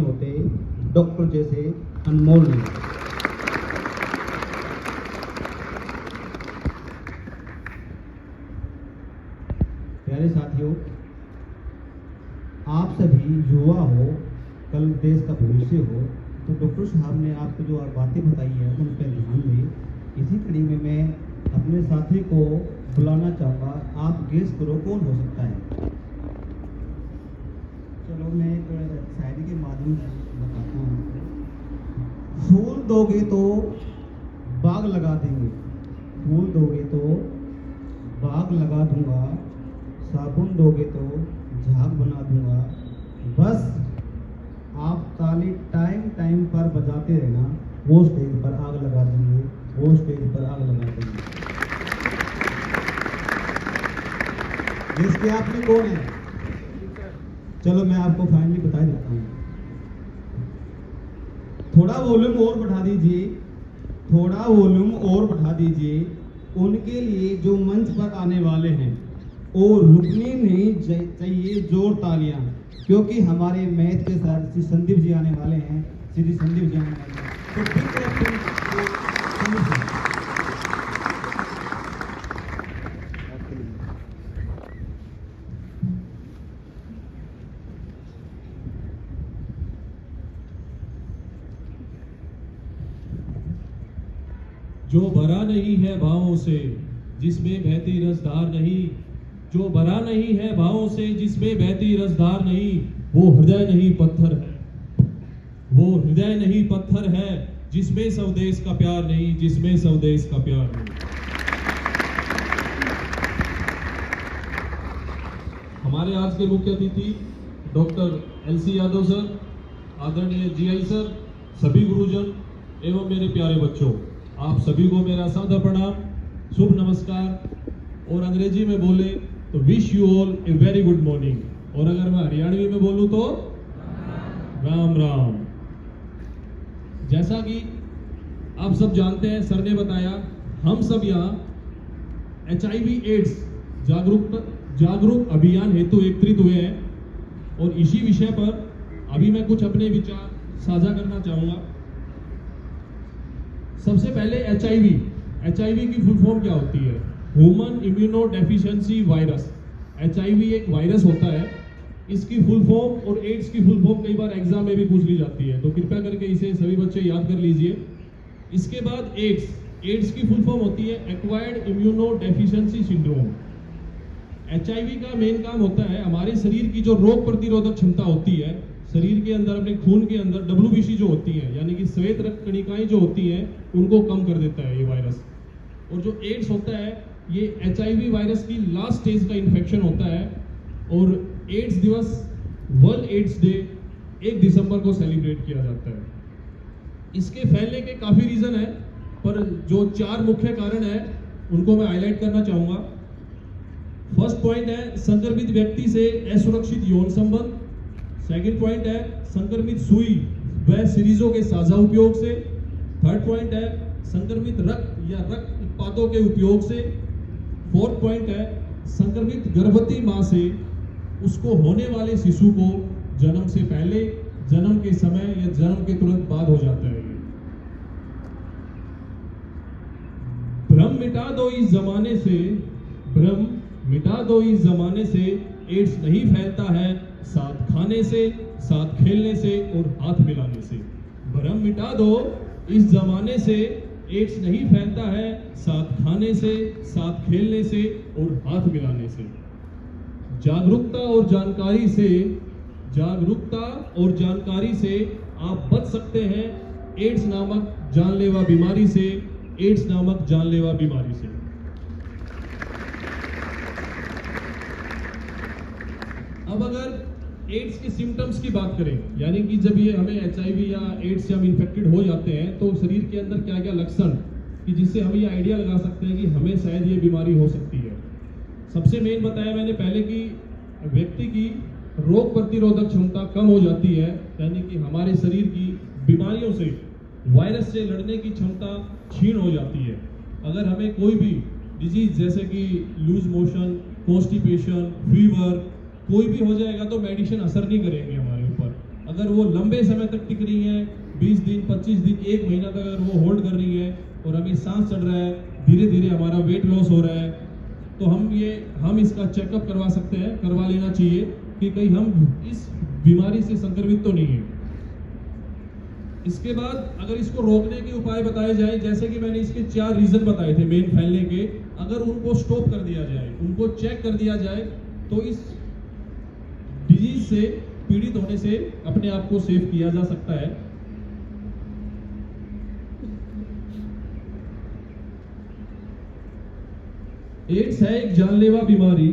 होते डॉक्टर जैसे अनमोल नहीं। प्यारे साथियों, आप सभी युवा हो, कल देश का भविष्य हो, तो डॉक्टर साहब ने आपको जो बातें बताई है उन पर ध्यान दें। इसी कड़ी में मैं अपने साथी को बुलाना चाहूँगा। आप गेस करो कौन हो सकता है। चलो मैं एक शायरी के माध्यम से बताता हूँ। फूल दोगे तो बाग लगा देंगे, फूल दोगे तो बाग लगा दूंगा, साबुन दोगे तो झाग बना दूंगा, बस आप ताली टाइम टाइम पर बजाते रहना, वो स्टेज पर आग लगा देंगे, वो स्टेज पर आग लगा देंगे। जिसके आपने कौन है? चलो मैं आपको फाइनली बता देता हूँ। थोड़ा वॉल्यूम और बढ़ा दीजिए, थोड़ा वॉल्यूम और बढ़ा दीजिए उनके लिए जो मंच पर आने वाले हैं, और रुकनी नहीं चाहिए जोर तालियां, क्योंकि हमारे मैथ के सर श्री संदीप जी आने वाले हैं। श्री संदीप जी आने वाले हैं, तो बिग क्लैपिंग संदीप जी। जो भरा नहीं है भावों से जिसमें बहती रसधार नहीं, जो भरा नहीं है भावों से जिसमें बहती रसधार नहीं, वो हृदय नहीं पत्थर है, वो हृदय नहीं पत्थर है जिसमें स्वदेश का प्यार नहीं, जिसमें स्वदेश का प्यार नहीं। हमारे आज के मुख्य अतिथि डॉक्टर एलसी यादव सर, आदरणीय जीआई सर, सभी गुरुजन एवं मेरे प्यारे बच्चों, आप सभी को मेरा सादर प्रणाम, शुभ नमस्कार। और अंग्रेजी में बोले तो wish you all a very good morning, और अगर मैं हरियाणवी में बोलूं तो राम राम। जैसा कि आप सब जानते हैं, सर ने बताया, हम सब यहाँ HIV एड्स जागरूक अभियान हेतु एकत्रित हुए हैं, और इसी विषय पर अभी मैं कुछ अपने विचार साझा करना चाहूंगा। सबसे पहले HIV की फुल फॉर्म क्या होती है? Human immuno deficiency virus. HIV एक वायरस होता है, इसकी फुल फॉर्म और एड्स की फुल फॉर्म कई बार एग्जाम में भी पूछ ली जाती है, तो कृपया करके इसे सभी बच्चे याद कर लीजिए। इसके बाद एड्स की फुल फॉर्म होती है acquired immuno deficiency syndrome. HIV का मेन काम होता है हमारे शरीर की जो रोग प्रतिरोधक क्षमता होती है, शरीर के अंदर अपने खून के अंदर WBC जो होती है, यानी कि श्वेत रक्त कणिकाएं जो होती हैं, उनको कम कर देता है ये वायरस। और जो एड्स होता है, ये HIV वायरस की लास्ट स्टेज का इन्फेक्शन होता है, और एड्स दिवस, वर्ल्ड एड्स डे 1 दिसंबर को सेलिब्रेट किया जाता है। इसके फैलने के काफी रीजन है, पर जो 4 मुख्य कारण है उनको मैं हाईलाइट करना चाहूंगा। फर्स्ट पॉइंट है संक्रमित व्यक्ति से असुरक्षित यौन संबंध। सेकंड पॉइंट है संक्रमित सुई व सीरीजों के साझा उपयोग से। थर्ड पॉइंट है संक्रमित रक्त या रक्त उत्पादों के उपयोग से। फोर्थ पॉइंट है संक्रमित गर्भवती मां से उसको होने वाले शिशु को जन्म से पहले, जन्म के समय या जन्म के तुरंत बाद हो जाता है। भ्रम मिटा दो इस जमाने से, भ्रम मिटा दो इस जमाने से, एड्स नहीं फैलता है साथ खाने से, साथ खेलने से और हाथ मिलाने से। भ्रम मिटा दो इस जमाने से, एड्स नहीं फैलता है साथ खाने से, साथ खेलने से और हाथ मिलाने से। जागरूकता और जानकारी से, जागरूकता और जानकारी से आप बच सकते हैं एड्स नामक जानलेवा बीमारी से, एड्स नामक जानलेवा बीमारी से। अब अगर एड्स के सिम्टम्स की बात करें, यानी कि जब ये हमें HIV या एड्स से हम इन्फेक्टेड हो जाते हैं, तो शरीर के अंदर क्या क्या लक्षण, कि जिससे हम ये आइडिया लगा सकते हैं कि हमें शायद ये बीमारी हो सकती है। सबसे मेन बताया मैंने पहले कि व्यक्ति की रोग प्रतिरोधक क्षमता कम हो जाती है, यानी कि हमारे शरीर की बीमारियों से, वायरस से लड़ने की क्षमता क्षीण हो जाती है। अगर हमें कोई भी डिजीज जैसे कि लूज मोशन, कॉन्स्टिपेशन, फीवर कोई भी हो जाएगा तो मेडिसिन असर नहीं करेंगे हमारे ऊपर। अगर वो लंबे समय तक टिक रही है, 20 दिन, 25 दिन, 1 महीना तक अगर वो होल्ड कर रही है और हमें सांस चढ़ रहा है, धीरे धीरे हमारा वेट लॉस हो रहा है, तो हम इसका चेकअप करवा सकते हैं, करवा लेना चाहिए कि कहीं हम इस बीमारी से संक्रमित तो नहीं है। इसके बाद अगर इसको रोकने के उपाय बताए जाए, जैसे कि मैंने इसके 4 रीजन बताए थे मेन फैलने के, अगर उनको स्टॉप कर दिया जाए, उनको चेक कर दिया जाए, तो इस डिजीज से पीड़ित होने से अपने आप को सेव किया जा सकता है। एड्स है एक जानलेवा बीमारी,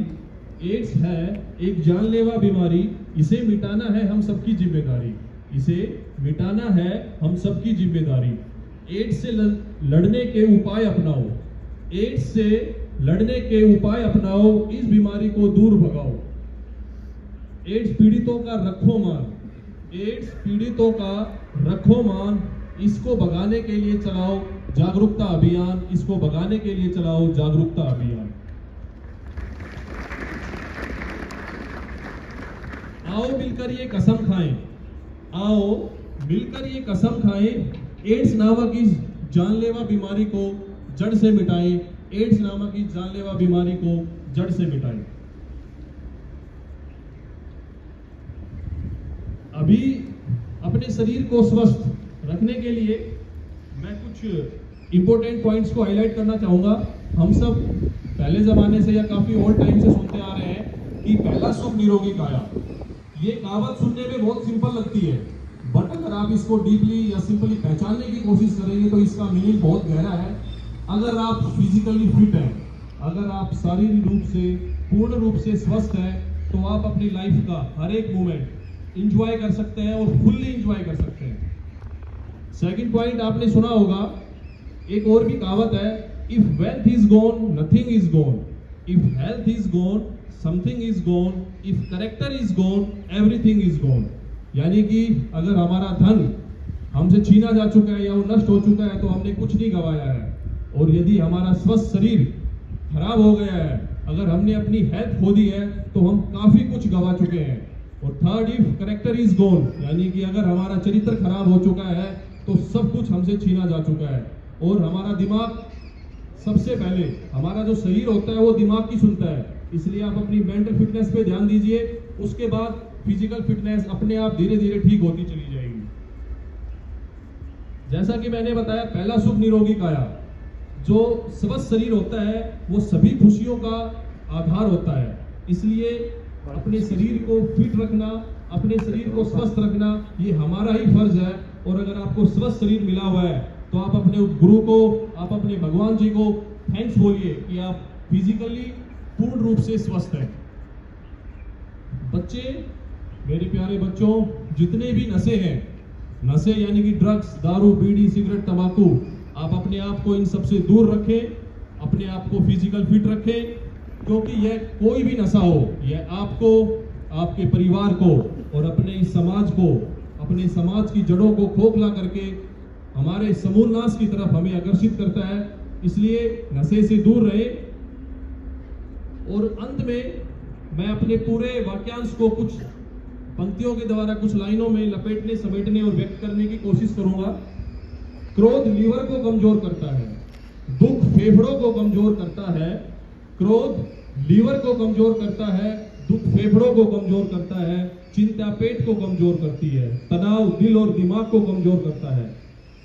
एड्स है एक जानलेवा बीमारी, इसे मिटाना है हम सबकी जिम्मेदारी, इसे मिटाना है हम सबकी जिम्मेदारी। एड्स से लड़ने के उपाय अपनाओ, एड्स से लड़ने के उपाय अपनाओ, इस बीमारी को दूर भगाओ। एड्स पीड़ितों का रखो मान, एड्स पीड़ितों का रखो मान, इसको भगाने के लिए चलाओ जागरूकता अभियान, इसको भगाने के लिए चलाओ जागरूकता अभियान। आओ मिलकर ये कसम खाएं, आओ मिलकर ये कसम खाएं, एड्स नामक इस जानलेवा बीमारी को जड़ से मिटाएं, एड्स नामक इस जानलेवा बीमारी को जड़ से मिटाएं। अभी अपने शरीर को स्वस्थ रखने के लिए मैं कुछ इंपॉर्टेंट पॉइंट्स को हाईलाइट करना चाहूंगा। हम सब पहले जमाने से या काफी ओल्ड टाइम से सुनते आ रहे हैं कि पहला सुख निरोगी काया। ये कहावत सुनने में बहुत सिंपल लगती है, बट अगर आप इसको डीपली या सिंपली पहचानने की कोशिश करेंगे तो इसका मीनिंग बहुत गहरा है। अगर आप फिजिकली फिट हैं, अगर आप शारीरिक रूप से पूर्ण रूप से स्वस्थ हैं, तो आप अपनी लाइफ का हर एक मोमेंट इंजॉय कर सकते हैं और फुल्ली इंजॉय कर सकते हैं। सेकंड पॉइंट आपने सुना होगा, एक और भी कहावत है, if wealth is gone nothing is gone, if health is gone something is gone, if character is gone everything is gone. यानी कि अगर हमारा धन हमसे छीना जा चुका है या वो नष्ट हो चुका है तो हमने कुछ नहीं गंवाया है, और यदि हमारा स्वस्थ शरीर खराब हो गया है, अगर हमने अपनी हेल्थ खो दी है तो हम काफी कुछ गंवा चुके हैं। और third, if character is gone, यानी कि अगर हमारा चरित्र खराब हो चुका है तो सब कुछ हमसे छीना जा चुका है। और हमारा दिमाग, सबसे पहले हमारा जो शरीर होता है वो दिमाग की सुनता है, इसलिए आप अपनी मेंटल फिटनेस पे ध्यान दीजिए, उसके बाद फिजिकल फिटनेस अपने आप धीरे धीरे ठीक होती चली जाएगी। जैसा कि मैंने बताया, पहला सुख निरोगी काया। जो स्वस्थ शरीर होता है वो सभी खुशियों का आधार होता है, इसलिए अपने शरीर को फिट रखना, अपने शरीर को स्वस्थ रखना, ये हमारा ही फर्ज है। और अगर आपको स्वस्थ शरीर मिला हुआ है तो आप अपने गुरु को, आप अपने भगवान जी को थैंक्स बोलिए कि आप फिजिकली पूर्ण रूप से स्वस्थ हैं। बच्चे, मेरे प्यारे बच्चों, जितने भी नशे हैं, नशे यानी कि ड्रग्स, दारू, बीड़ी, सिगरेट, तंबाकू, आप अपने आप को इन सबसे दूर रखें, अपने आप को फिजिकल फिट रखें, क्योंकि यह कोई भी नशा हो, यह आपको, आपके परिवार को और अपने समाज को, अपने समाज की जड़ों को खोखला करके हमारे समूल नाश की तरफ हमें आकर्षित करता है। इसलिए नशे से दूर रहे। और अंत में मैं अपने पूरे वाक्यांश को कुछ पंक्तियों के द्वारा, कुछ लाइनों में लपेटने, समेटने और व्यक्त करने की कोशिश करूंगा। क्रोध लीवर को कमजोर करता है, दुख फेफड़ों को कमजोर करता है, क्रोध लीवर को कमजोर करता है, दुख फेफड़ों को कमजोर करता है, चिंता पेट को कमजोर करती है, तनाव दिल और दिमाग को कमजोर करता है।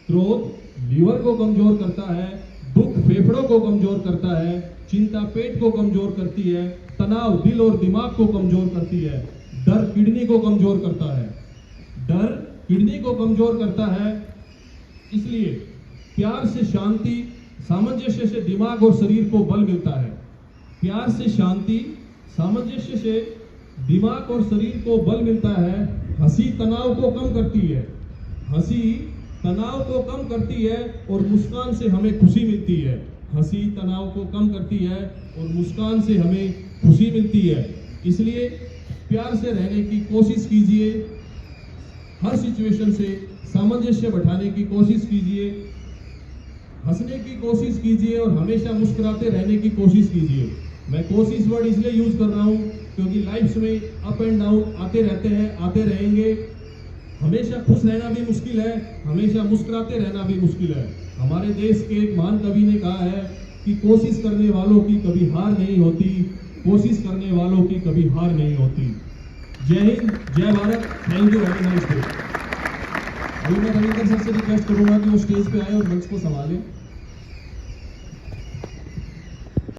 क्रोध लीवर को कमजोर करता है, दुख फेफड़ों को कमजोर करता है, चिंता पेट को कमजोर करती है, तनाव दिल और दिमाग को कमजोर करती है, डर किडनी को कमजोर करता है, डर किडनी को कमजोर करता है। इसलिए प्यार से शांति, सामंजस्य से दिमाग और शरीर को बल मिलता है। प्यार से शांति, सामंजस्य से दिमाग और शरीर को बल मिलता है। हंसी तनाव को कम करती है, हंसी तनाव को कम करती है और मुस्कान से हमें खुशी मिलती है। हंसी तनाव को कम करती है और मुस्कान से हमें खुशी मिलती है। इसलिए प्यार से रहने की कोशिश कीजिए, हर सिचुएशन से सामंजस्य बैठाने की कोशिश कीजिए, हंसने की कोशिश कीजिए और हमेशा मुस्कुराते रहने की कोशिश कीजिए। मैं कोशिश वर्ड इसलिए यूज कर रहा हूं क्योंकि लाइफ में अप एंड डाउन आते रहते हैं, आते रहेंगे। हमेशा खुश रहना भी मुश्किल है, हमेशा मुस्कुराते रहना भी मुश्किल है। हमारे देश के एक महान कवि ने कहा है कि कोशिश करने वालों की कभी हार नहीं होती, कोशिश करने वालों की कभी हार नहीं होती। जय हिंद, जय Bharat, thank you, very nice day. अभी मैं रविंदर सर से रिक्वेस्ट करूंगा कि वो स्टेज पे आए और मंच को संभालें।